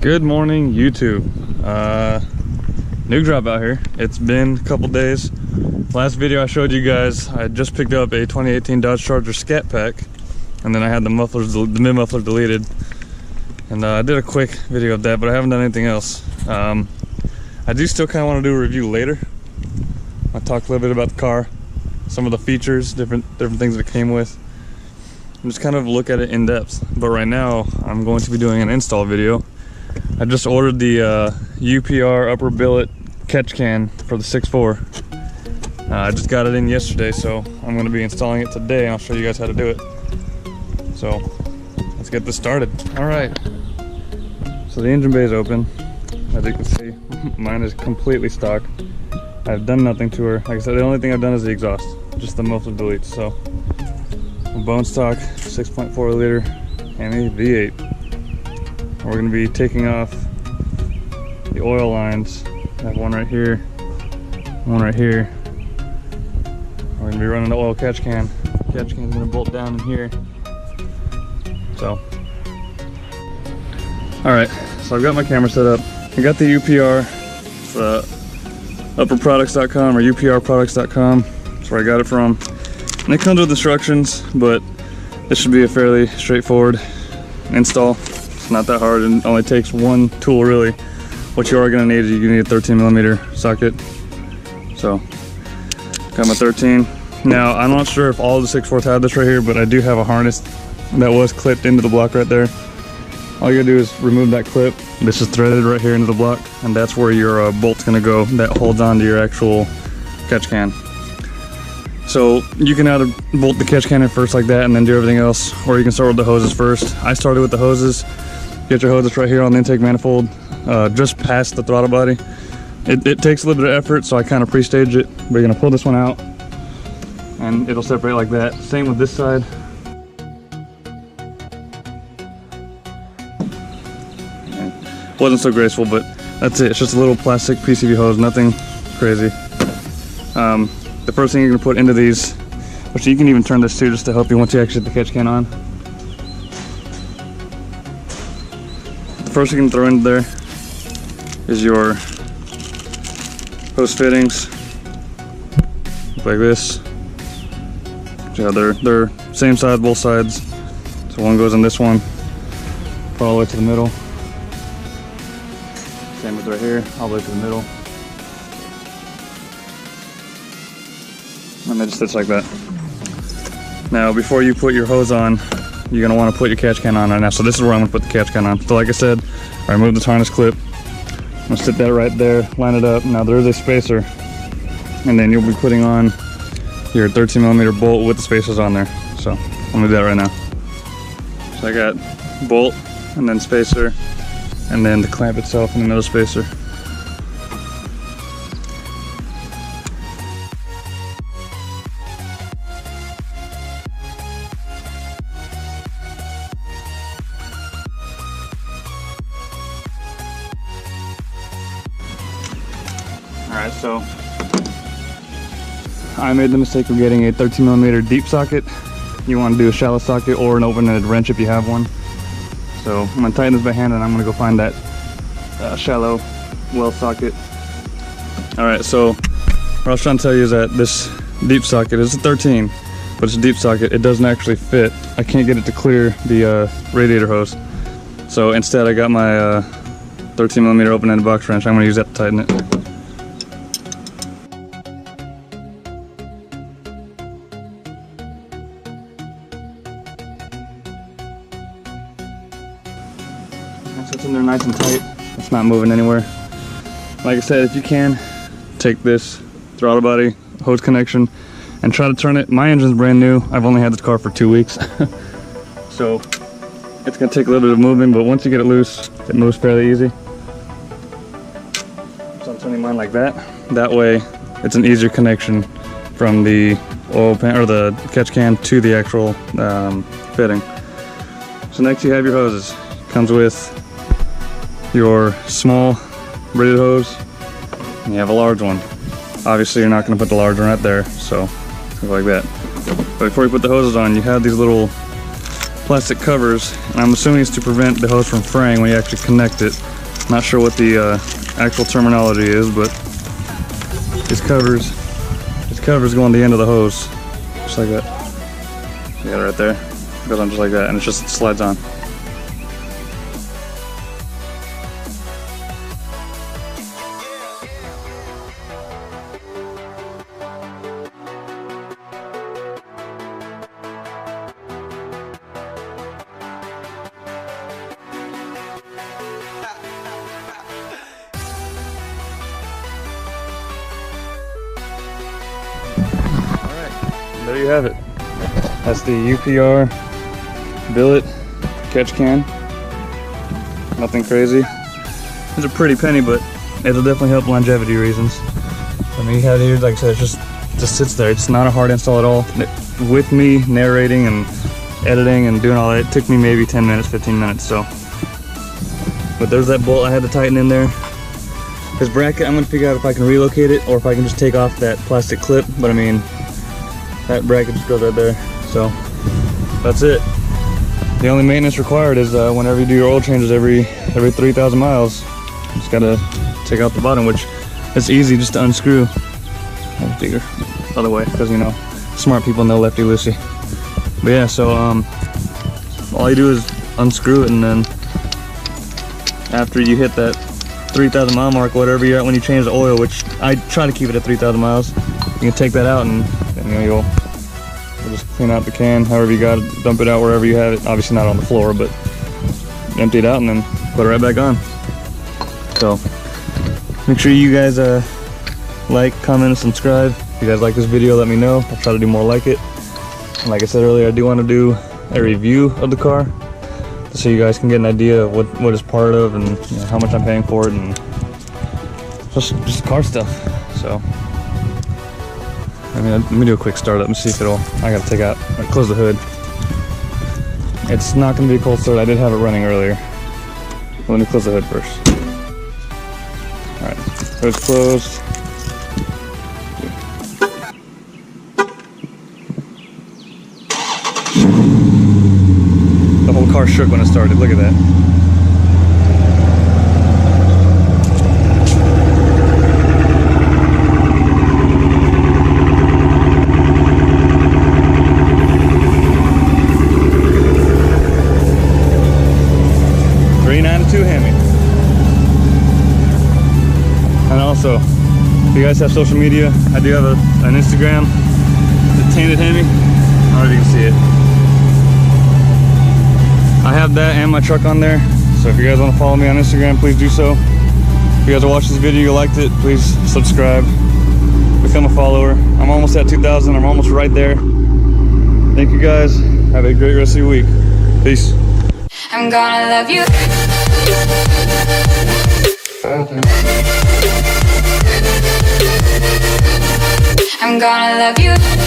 Good morning, YouTube. New drop out here. It's been a couple days. Last video I showed you guys, I just picked up a 2018 Dodge Charger ScatPack, and then I had the mid muffler deleted, and I did a quick video of that, but I haven't done anything else. I do still kind of want to do a review later. I'll talk a little bit about the car, some of the features, different things that it came with, and just kind of look at it in depth. But right now, I'm going to be doing an install video. I just ordered the UPR upper billet catch can for the 6.4. I just got it in yesterday, so I'm going to be installing it today, and I'll show you guys how to do it. So let's get this started. All right, so the engine bay is open. As you can see, mine is completely stock. I've done nothing to her. Like I said, the only thing I've done is the exhaust, just the muffler delete. So bone stock 6.4 liter Hemi V8. We're going to be taking off the oil lines. I have one right here, one right here. We're going to be running the oil catch can. Catch can is going to bolt down in here. So, alright, so I've got my camera set up. I got the UPR, upperproducts.com or uprproducts.com. That's where I got it from. And it comes with instructions, but this should be a fairly straightforward install. Not that hard, and only takes one tool really. What you are going to need is you need a 13mm socket. So got my 13. Now I'm not sure if all the 6.4s have this right here, but I do have a harness that was clipped into the block right there. All you gotta do is remove that clip. This is threaded right here into the block, and that's where your bolt's gonna go that holds on to your actual catch can. So you can either bolt the catch can in first like that and then do everything else, or you can start with the hoses first. I started with the hoses. Get your hoses right here on the intake manifold, just past the throttle body. It takes a little bit of effort, so I kind of pre-stage it. We're gonna pull this one out, and it'll separate like that. Same with this side. Wasn't so graceful, but that's it. It's just a little plastic PCV hose, nothing crazy. The first thing you're gonna put into these, which you can even turn this too, just to help you once you actually get the catch can on. The first thing you can throw in there is your hose fittings. Look like this. Yeah, they're same size both sides. So one goes in this one, all the way to the middle. Same with right here, all the way to the middle. And they just fits like that. Now, before you put your hose on, you're going to want to put your catch can on right now. So this is where I'm going to put the catch can on. So like I said, I removed this harness clip. I'm going to sit that right there, line it up. Now there is a spacer, and then you'll be putting on your 13mm bolt with the spacers on there. So I'm going to do that right now. So I got bolt, and then spacer, and then the clamp itself and another spacer. Alright, so I made the mistake of getting a 13mm deep socket. You want to do a shallow socket or an open-ended wrench if you have one. So I'm going to tighten this by hand, and I'm going to go find that shallow well socket. Alright, so what I was trying to tell you is that this deep socket is a 13, but it's a deep socket. It doesn't actually fit. I can't get it to clear the radiator hose. So instead I got my 13mm open-ended box wrench. I'm going to use that to tighten it. So it's in there nice and tight. It's not moving anywhere. Like I said, if you can, take this throttle body hose connection and try to turn it. My engine's brand new. I've only had this car for 2 weeks. So it's gonna take a little bit of moving, but once you get it loose, it moves fairly easy. So I'm turning mine like that. That way it's an easier connection from the oil pan or the catch can to the actual fitting. So next you have your hoses. Comes with your small braided hose, and you have a large one. Obviously you're not going to put the large one right there, so go like that. But before you put the hoses on, you have these little plastic covers, and I'm assuming it's to prevent the hose from fraying when you actually connect it. Not sure what the actual terminology is, but these covers go on the end of the hose, just like that. You got it right there. It goes on just like that, and it just slides on. There you have it. That's the UPR Billet catch can. Nothing crazy. It's a pretty penny, but it'll definitely help longevity reasons. I mean, you have it here, like I said, it just sits there. It's not a hard install at all. With me narrating and editing and doing all that, it took me maybe 10 minutes, 15 minutes. So, but there's that bolt I had to tighten in there. This bracket, I'm gonna figure out if I can relocate it or if I can just take off that plastic clip. But I mean, that bracket just goes right there. So that's it. The only maintenance required is whenever you do your oil changes every 3,000 miles, you just gotta take out the bottom, which is easy just to unscrew. Bigger other way, because you know, smart people know lefty loosey. But yeah, so all you do is unscrew it, and then after you hit that 3,000 mile mark, whatever you're at when you change the oil, which I try to keep it at 3,000 miles, you can take that out and you know, you'll just clean out the can however you got it, dump it out wherever you have it. Obviously not on the floor, but empty it out and then put it right back on. So make sure you guys like, comment, and subscribe. If you guys like this video, let me know. I'll try to do more like it. And like I said earlier, I do want to do a review of the car so you guys can get an idea of what it's part of and you know, how much I'm paying for it and just car stuff. So I mean, let me do a quick startup and see if it'll, I gotta take out, close the hood. It's not gonna be a cold start. I did have it running earlier. Let me close the hood first. Alright, hood's closed. The whole car shook when it started, look at that. Hemi. And also, if you guys have social media, I do have an Instagram, the Tainted Hemi. I don't know if you can see it. I have that and my truck on there, so if you guys want to follow me on Instagram, please do so. If you guys watched this video, you liked it, please subscribe, become a follower. I'm almost at 2,000, I'm almost right there. Thank you guys, have a great rest of your week. Peace. I'm gonna love you. I'm gonna love you.